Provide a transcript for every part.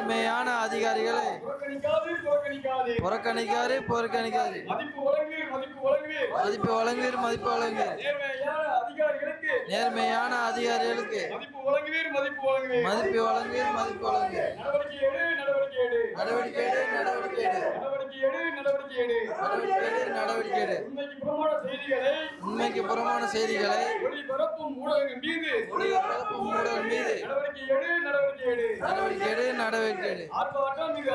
நேர்மையான அதிகாரிகளை புறக்கணிக்காது மதிப்பு வழங்குவீர். நேர்மையான அதிகாரிகளுக்கு மதிப்பு வழங்குவீர். நடவடிக்கை எடு. உண்மைக்கு புறமான செய்திகளை ஒளிபரப்பும் ஊடகங்கள் மீது நடவடிக்கை எடு. ஆர்ப்பாட்டம் மீது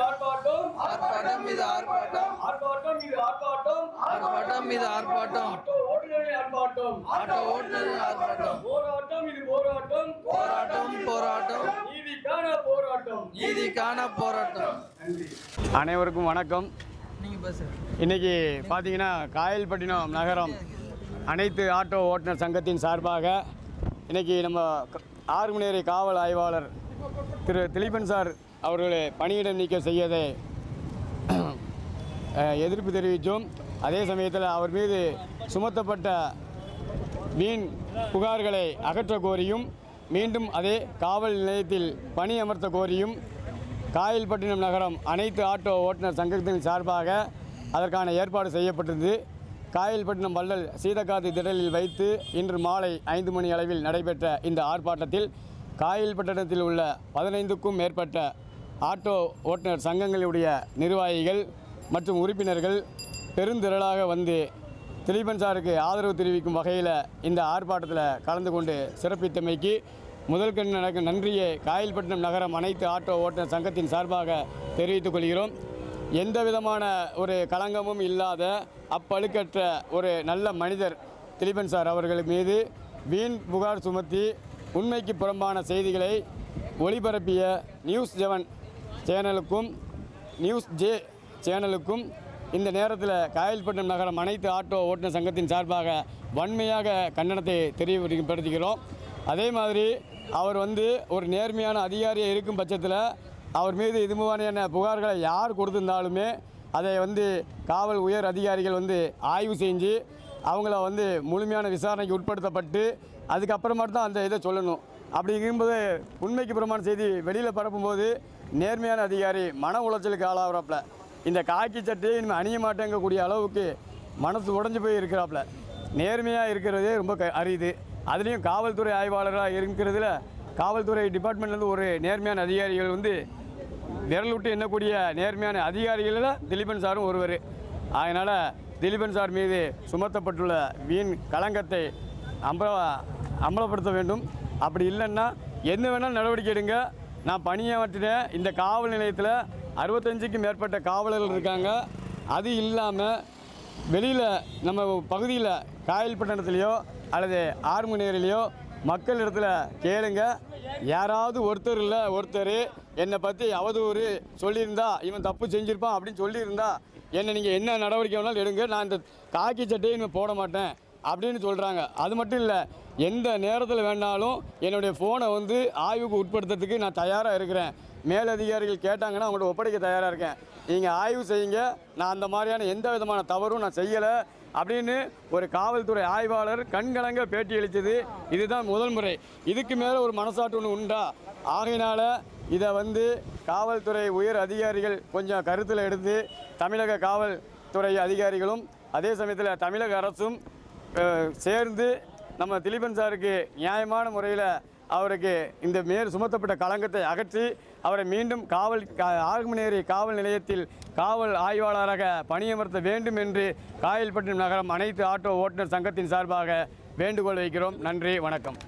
ஆர்ப்பாட்டம். ஆட்டோ ஓட்டுநர் ஆர்ப்பாட்டம். போராட்டம். நீதிக்கான போராட்டம். அனைவருக்கும் வணக்கம். இன்னைக்கு பார்த்தீங்கன்னா காயல்பட்டினம் நகரம் அனைத்து ஆட்டோ ஓட்டுநர் சங்கத்தின் சார்பாக இன்றைக்கி நம்ம ஆறுமணி காவல் ஆய்வாளர் திரு திலீபன் சார் அவர்களை பணியிடம் நீக்கம் செய்யதை எதிர்ப்பு தெரிவித்தோம். அதே சமயத்தில் அவர் மீது சுமத்தப்பட்ட வீண் புகார்களை அகற்ற கோரியும் மீண்டும் அதே காவல் நிலையத்தில் பணி அமர்த்த கோரியும் காயல்பட்டினம் நகரம் அனைத்து ஆட்டோ ஓட்டுநர் சங்கத்தின் சார்பாக அதற்கான ஏற்பாடு செய்யப்பட்டது. காயல்பட்டினம் வள்ளல் சீதக்காத்து திடலில் வைத்து இன்று மாலை 5 மணி அளவில் நடைபெற்ற இந்த ஆர்ப்பாட்டத்தில் காயல்பட்டினத்தில் உள்ள 15க்கும் மேற்பட்ட ஆட்டோ ஓட்டுநர் சங்கங்களுடைய நிர்வாகிகள் மற்றும் உறுப்பினர்கள் பெருந்திரளாக வந்து திலீபன் சாருக்கு ஆதரவு தெரிவிக்கும் வகையில் இந்த ஆர்ப்பாட்டத்தில் கலந்து கொண்டு சிறப்பித்தமைக்கு முதல் நன்றியை காயல்பட்டினம் நகரம் அனைத்து ஆட்டோ ஓட்டுநர் சங்கத்தின் சார்பாக தெரிவித்துக் கொள்கிறோம். எந்த விதமான ஒரு களங்கமும் இல்லாத அப்பழுக்கற்ற ஒரு நல்ல மனிதர் திலீபன் சார் அவர்கள் மீது வீண் புகார் சுமத்தி உண்மைக்கு புறம்பான செய்திகளை ஒளிபரப்பிய நியூஸ் 7 சேனலுக்கும் நியூஸ் ஜே சேனலுக்கும் இந்த நேரத்தில் காயல்பட்டினம் நகரம் அனைத்து ஆட்டோ ஓட்டுநர் சங்கத்தின் சார்பாக வன்மையாக கண்டனத்தை தெரியப்படுத்துகிறோம். அதே மாதிரி அவர் ஒரு நேர்மையான அதிகாரியாக இருக்கும் பட்சத்தில் அவர் மீது இது மாதிரியான புகார்களை யார் கொடுத்திருந்தாலுமே அதை காவல் உயர் அதிகாரிகள் ஆய்வு செஞ்சு அவங்கள முழுமையான விசாரணைக்கு உட்படுத்தப்பட்டு அதுக்கப்புறமா தான் அந்த இதை சொல்லணும். அப்படி இருக்கும்போது உண்மைக்கு புறமான செய்தி வெளியில் பரப்பும்போது நேர்மையான அதிகாரி மன உளைச்சலுக்கு ஆளாகிறாப்புல. இந்த காக்கி சட்டையை இனிமேல் அணிய மாட்டேங்கக்கூடிய அளவுக்கு மனசு உடஞ்சி போய் இருக்கிறாப்புல. நேர்மையாக இருக்கிறதே ரொம்ப அரிது. அதுலேயும் காவல்துறை ஆய்வாளராக இருக்கிறதுல காவல்துறை டிபார்ட்மெண்ட்லேருந்து ஒரு நேர்மையான அதிகாரிகள் விரல் விட்டு எண்ணக்கூடிய நேர்மையான அதிகாரிகளில் திலீபன் சாரும் ஒருவர். அதனால் திலீபன் சார் மீது சுமத்தப்பட்டுள்ள வீண் களங்கத்தை அம்பலப்படுத்த வேண்டும். அப்படி இல்லைன்னா என்ன வேணாலும் நடவடிக்கை எடுங்க. நான் பணியாற்றினேன். இந்த காவல் நிலையத்தில் 65க்கும் மேற்பட்ட காவலர்கள் இருக்காங்க. அது இல்லாமல் வெளியில் நம்ம பகுதியில் காயல்பட்டினத்துலேயோ அல்லது ஆறுமுனையிலையோ மக்கள் இடத்துல கேளுங்க. யாராவது ஒருத்தர் என்னை பற்றி அவதூறு சொல்லியிருந்தா இவன் தப்பு செஞ்சுருப்பான் அப்படின்னு சொல்லியிருந்தா என்னை நீங்கள் என்ன நடவடிக்கை வேணாலும் எடுங்க. நான் இந்த காக்கி சட்டையை இனிமேல் போட மாட்டேன் அப்படின்னு சொல்கிறாங்க. அது மட்டும் இல்லை, எந்த நேரத்தில் வேணாலும் என்னுடைய ஃபோனை ஆய்வுக்கு உட்படுத்துறதுக்கு நான் தயாராக இருக்கிறேன். மேலதிகாரிகள் கேட்டாங்கன்னா அவங்கள்ட்ட ஒப்படைக்க தயாராக இருக்கேன். நீங்கள் ஆய்வு செய்யுங்க. நான் அந்த மாதிரியான எந்த விதமான தவறும் நான் செய்யலை அப்படின்னு ஒரு காவல்துறை ஆய்வாளர் கண்கலங்க பேட்டி அளித்தது இதுதான் முதல் முறை. இதுக்கு மேலே ஒரு மனசாட்டு ஒன்று உண்டா? ஆகையினால் இதை காவல்துறை உயர் அதிகாரிகள் கொஞ்சம் கருத்தில் எடுத்து தமிழக காவல்துறை அதிகாரிகளும் அதே சமயத்தில் தமிழக அரசும் சேர்ந்து நம்ம திலீபன் சாருக்கு நியாயமான முறையில் அவருக்கு இந்த சுமத்தப்பட்ட களங்கத்தை அகற்றி அவரை மீண்டும் ஆறுமணி காவல் நிலையத்தில் காவல் ஆய்வாளராக பணியமர்த்த வேண்டும் என்று காயல்பட்டினம் நகரம் அனைத்து ஆட்டோ ஓட்டுநர் சங்கத்தின் சார்பாக வேண்டுகோள் வைக்கிறோம். நன்றி, வணக்கம்.